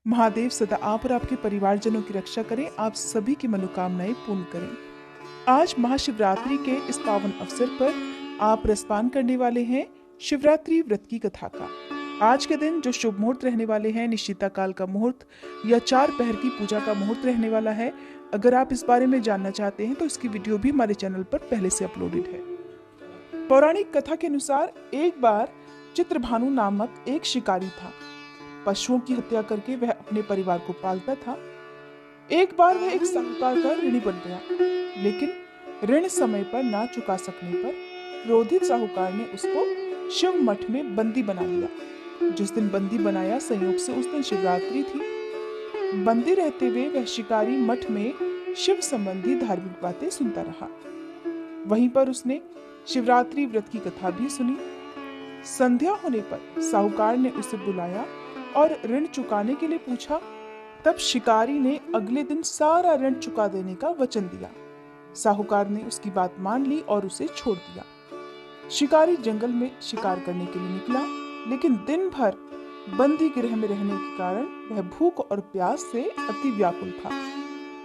महादेव सदा आप और आपके परिवारजनों की रक्षा करें, आप सभी की मनोकामनाएं पूर्ण करें। आज महाशिवरात्रि के इस पावन अवसर पर आप रसपान करने वाले हैं शिवरात्रि व्रत की कथा का। आज के दिन जो शुभ मुहूर्त रहने वाले हैं, निश्चिता काल का मुहूर्त या 4 पहर की पूजा का मुहूर्त रहने वाला है। अगर आप इस बारे में जानना चाहते हैं तो इसकी वीडियो भी हमारे चैनल पर पहले से अपलोडेड है। पौराणिक कथा के अनुसार एक बार चित्रभानु नामक एक शिकारी था। पशुओं की हत्या करके वह अपने परिवार को पालता था। एक बार वह एक साहूकार का ऋणी बन गया, लेकिन ऋण समय पर ना चुका सकने पर क्रोधित साहूकार ने उसको शिव मठ में बंदी बना लिया। जिस दिन बंदी बनाया, संयोग से उस दिन शिवरात्रि थी। बंदी रहते हुए वह शिकारी मठ में शिव संबंधी धार्मिक बातें सुनता रहा। वहीं पर उसने शिवरात्रि व्रत की कथा भी सुनी। संध्या होने पर साहूकार ने उसे बुलाया और ऋण चुकाने के लिए पूछा। तब शिकारी ने अगले दिन सारा ऋण चुका देने का वचन दिया। साहूकार ने उसकी बात मान ली और उसे छोड़ दिया। शिकारी जंगल में शिकार करने के लिए निकला, लेकिन दिन भर बंदी गृह में रहने के कारण वह भूख और प्यास से अति व्याकुल था।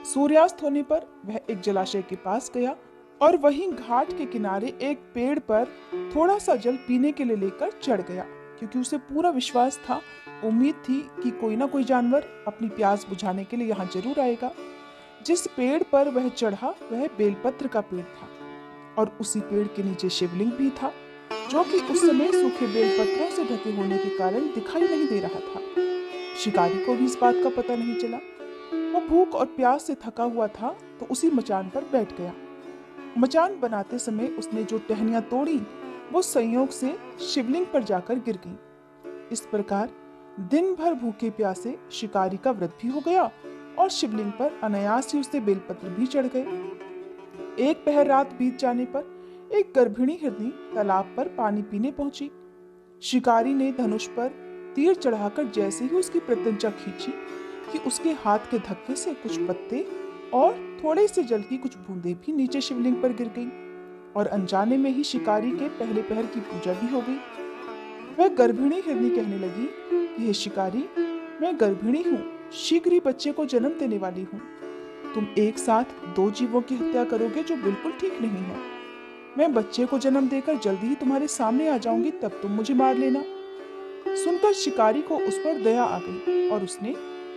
सूर्यास्त होने पर वह एक जलाशय के पास गया और वहीं घाट के किनारे एक पेड़ पर थोड़ा सा जल पीने के लिए लेकर चढ़ गया, क्योंकि उसे पूरा विश्वास था, उम्मीद थी कि कोई ना कोई जानवर अपनी प्यास बुझाने के लिए यहाँ जरूर आएगा। जिस पेड़ पर वह चढ़ा वह बेलपत्र का पेड़ था और उसी पेड़ के नीचे शिवलिंग भी था, जो कि उस समय सूखे बेलपत्रों से ढके होने के कारण दिखाई नहीं दे रहा था। शिकारी को भी इस बात का पता नहीं चला। वो भूख और प्यास से थका हुआ था तो उसी मचान पर बैठ गया। मचान बनाते समय उसने जो टहनियां तोड़ी वो संयोग से शिवलिंग पर जाकर गिर गई। इस प्रकार दिन भर भूखे प्यासे शिकारी का व्रत भी हो गया और शिवलिंग पर अनायास ही उससे बेलपत्र भी चढ़ गए। एक पहर रात बीत जाने पर एक गर्भिणी हिरनी तालाब पर पानी पीने पहुंची। शिकारी ने धनुष पर तीर चढ़ाकर जैसे ही उसकी प्रत्यंचा खींची कि उसके हाथ के धक्के से कुछ पत्ते और थोड़े से जल की कुछ बूंदें भी नीचे शिवलिंग पर गिर गईं और अनजाने में ही शिकारी के पहले पहर की पूजा भी हो गई। वह गर्भिणी हिरनी कहने लगी कि हे शिकारी, मैं गर्भिणी हूँ, शीघ्र ही बच्चे को जन्म देने वाली हूँ। तुम एक साथ 2 जीवों की हत्या करोगे जो बिल्कुल ठीक नहीं है। मैं बच्चे को जन्म देकर जल्दी ही तुम्हारे सामने आ जाऊंगी, तब तुम मुझे मार लेना। सुनकर शिकारी को उस पर दया आ गई और उसने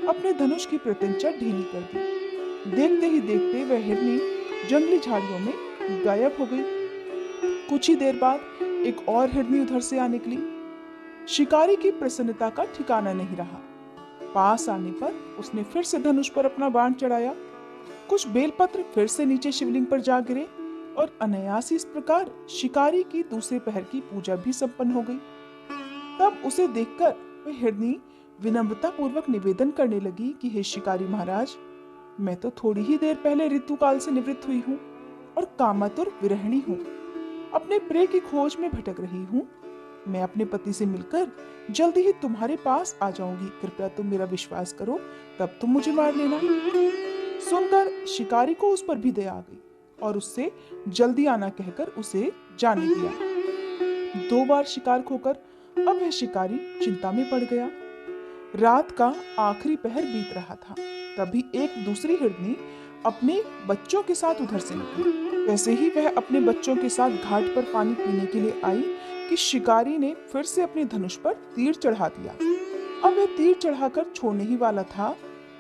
अपने धनुष की प्रत्यंचा ढीली कर दी। देखते ही देखते वह हिरनी जंगली झाड़ियों में गायब हो गई। कुछ ही देर बाद एक और हिरनी उधर से आ निकली। शिकारी की प्रसन्नता का ठिकाना नहीं रहा। पास आने पर उसने फिर से धनुष पर अपना बाण चढ़ाया। कुछ बेलपत्र फिर से नीचे शिवलिंग पर जा गिरे और अनायास इस प्रकार शिकारी की दूसरे पहर की पूजा भी संपन्न हो गई। तब उसे देखकर वह हिरनी विनम्रता पूर्वक निवेदन करने लगी कि हे शिकारी महाराज, मैं तो थोड़ी ही देर पहले ऋतुकाल से निवृत्त हुई हूँ और कामातुर विरहिणी हूँ। अपने प्रिय की खोज में भटक रही हूँ। मैं अपने पति से मिलकर जल्दी ही तुम्हारे पास आ जाऊंगी। कृपया तुम मेरा विश्वास करो, तब तुम मुझे मार लेना। सुनकर शिकारी को उस पर भी दया आ गई और उससे जल्दी आना कहकर उसे जाने दिया। 2 बार शिकार खोकर अब वह शिकारी चिंता में पड़ गया। रात का आखिरी पहर बीत रहा था। तभी एक दूसरी हिरनी अपने बच्चों के साथ उधर से निकली। वैसे ही वह अपने बच्चों के साथ घाट पर पानी पीने के लिए आई कि शिकारी ने फिर से अपने धनुष पर तीर चढ़ा दिया। अब वह तीर चढ़ाकर छोड़ने ही वाला था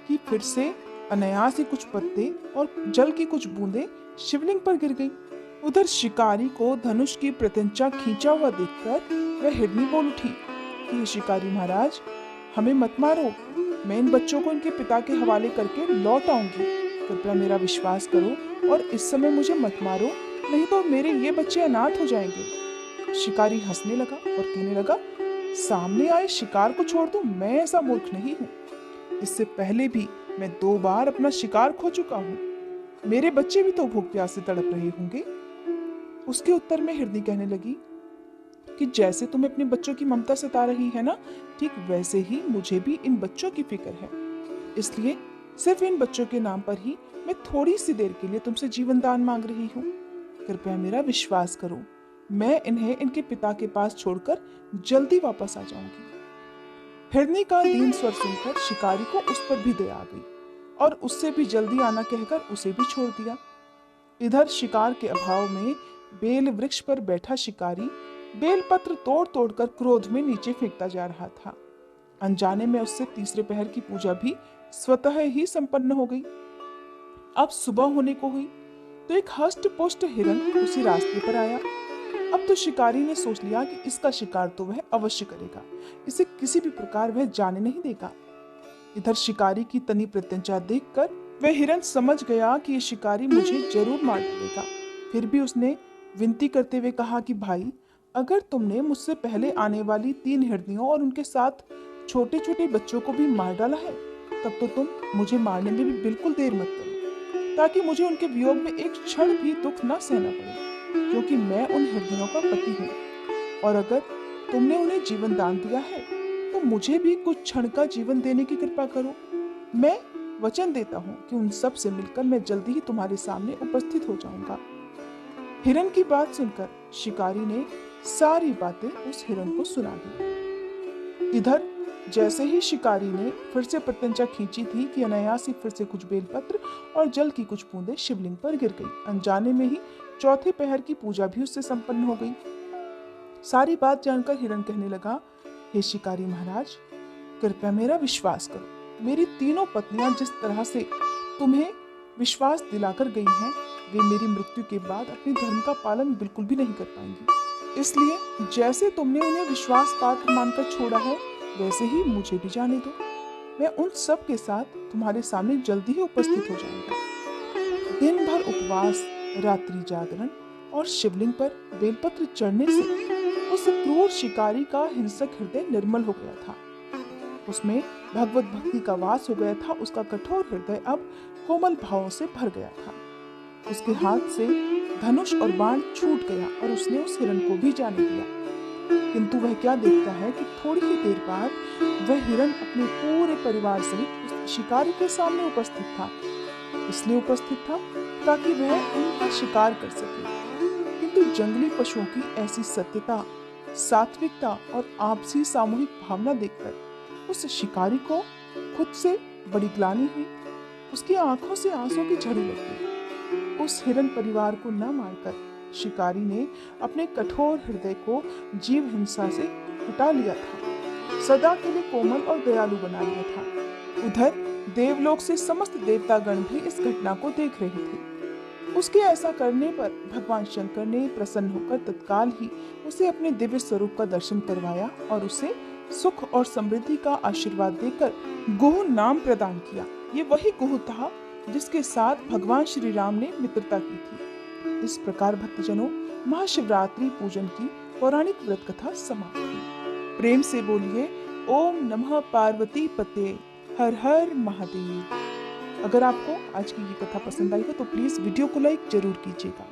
कि फिर से अनायास ही कुछ पत्ते और जल की कुछ बूंदें शिवलिंग पर गिर गईं। उधर शिकारी को धनुष की प्रत्यंचा खींचा हुआ देखकर वह हिरनी बोल उठी कि हे शिकारी महाराज, हमें मत मारो। मैं इन बच्चों को इनके पिता के हवाले करके लौट आऊंगी। कृपया मेरा विश्वास करो और इस समय मुझे मत मारो, नहीं तो मेरे ये बच्चे अनाथ हो जाएंगे। शिकारी हंसने लगा और कहने लगा, सामने आए शिकार को छोड़ दूं, मैं ऐसा मूर्ख नहीं हूँ। इससे पहले भी मैं 2 बार अपना शिकार खो चुका हूँ। मेरे बच्चे भी तो भूख प्यास से तड़प रहे होंगे। उसके उत्तर में हिरनी कहने लगी कि जैसे तुम्हें अपने बच्चों की ममता सता रही है ना, ठीक वैसे ही मुझे भी इन बच्चों की फिक्र है। इसलिए सिर्फ इन बच्चों के नाम पर ही मैं थोड़ी सी देर के लिए तुमसे जीवन दान मांग रही हूँ। कृपया मेरा विश्वास करो, मैं इन्हें इनके पिता के पास छोड़कर जल्दी वापस आ जाऊंगी। हिरनी का दीन स्वर सुनकर शिकारी को उस पर भी दया आ गई और उससे भी जल्दी आना कहकर उसे भी छोड़ दिया। इधर शिकार के अभाव में बेल वृक्ष पर बैठा शिकारी बेल पत्र तोड़ तोड़ कर क्रोध में नीचे फेंकता जा रहा था। अनजाने में उससे तीसरे पहर की पूजा भी स्वतः ही संपन्न हो गई। अब सुबह होने को हुई तो एक हष्ट पुष्ट हिरन उसी रास्ते पर आया। अब तो शिकारी ने सोच लिया कि इसका शिकार तो वह अवश्य करेगा, इसे किसी भी प्रकार वह जाने नहीं देगा। इधर शिकारी की तनी प्रत्यंचा देखकर वह हिरन समझ गया कि ये शिकारी मुझे जरूर मार डालेगा। फिर भी उसने विनती करते हुए कहा कि भाई, अगर तुमने मुझसे पहले आने वाली 3 हिरनियों और उनके साथ छोटे छोटे बच्चों को भी मार डाला है, तब तो तुम मुझे मारने में भी बिल्कुल देर मत करो, ताकि मुझे उनके वियोग में एक क्षण भी दुख न सहना पड़े, क्योंकि मैं उन हिरनियों का पति हूँ। और अगर तुमने उन्हें जीवन दान दिया है तो मुझे भी कुछ क्षण का जीवन देने की कृपा करो। मैं वचन देता हूँ कि उन सब से मिलकर मैं जल्दी ही तुम्हारे सामने उपस्थित हो जाऊंगा। हिरन की बात सुनकर शिकारी ने सारी बातें उस हिरन को सुना दी। इधर जैसे ही शिकारी ने फिर से प्रत्यंचा खींची थी कि अनायास ही फिर से कुछ बेलपत्र और जल की कुछ बूंदें शिवलिंग पर गिर गई। अनजाने में ही चौथे पहर की पूजा भी उससे संपन्न हो गई। सारी बात जानकर हिरन कहने लगा, हे शिकारी महाराज, कृपया मेरा विश्वास करो। मेरी तीनों पत्नियां जिस तरह से तुम्हें विश्वास दिलाकर गई हैं, वे मेरी मृत्यु के बाद अपने धर्म का पालन बिल्कुल भी नहीं कर पाएंगी। इसलिए जैसे तुमने उन्हें विश्वास पात्र मानकर छोड़ा है, वैसे ही मुझे भी जाने दो। मैं उन सब के साथ तुम्हारे सामने जल्दी ही उपस्थित हो जाऊंगा। दिन भर उपवास, रात्रि जागरण और शिवलिंग पर बेलपत्र चढ़ने से उस क्रूर शिकारी का हिंसक हृदय निर्मल हो गया था। उसमें भगवत भक्ति का वास हो गया था। उसका कठोर हृदय अब कोमल भावों से भर गया था। उसके हाथ से धनुष और बाण छूट गया और उसने उस हिरन को भी जाने दिया। किंतु वह क्या देखता है कि थोड़ी ही देर बाद वह हिरन अपने पूरे परिवार सहित उस शिकारी के सामने उपस्थित था। इसलिए उपस्थित था ताकि वह उनका शिकार कर सके। किंतु जंगली पशुओं की ऐसी सत्यता, सात्विकता और आपसी सामूहिक भावना देखकर उस शिकारी को खुद से बड़ी ग्लानि हुई। उसकी आंखों से आंसू की झड़ी लग गई। उस हिरन परिवार को न मारकर शिकारी ने अपने कठोर हृदय को जीव हिंसा से हटा लिया था, सदा के लिए कोमल और दयालु बना लिया था। उधर देवलोक से समस्त देवतागण भी इस घटना को देख रहे थे। उसके ऐसा करने पर भगवान शंकर ने प्रसन्न होकर तत्काल ही उसे अपने दिव्य स्वरूप का दर्शन करवाया और उसे सुख और समृद्धि का आशीर्वाद देकर गुह नाम प्रदान किया। ये वही गुह था जिसके साथ भगवान श्री राम ने मित्रता की थी। इस प्रकार भक्तजनों, महाशिवरात्रि पूजन की पौराणिक व्रत कथा समाप्त हुई। प्रेम से बोलिए ओम नमः पार्वती पते, हर हर महादेव। अगर आपको आज की ये कथा पसंद आई हो तो प्लीज वीडियो को लाइक जरूर कीजिएगा।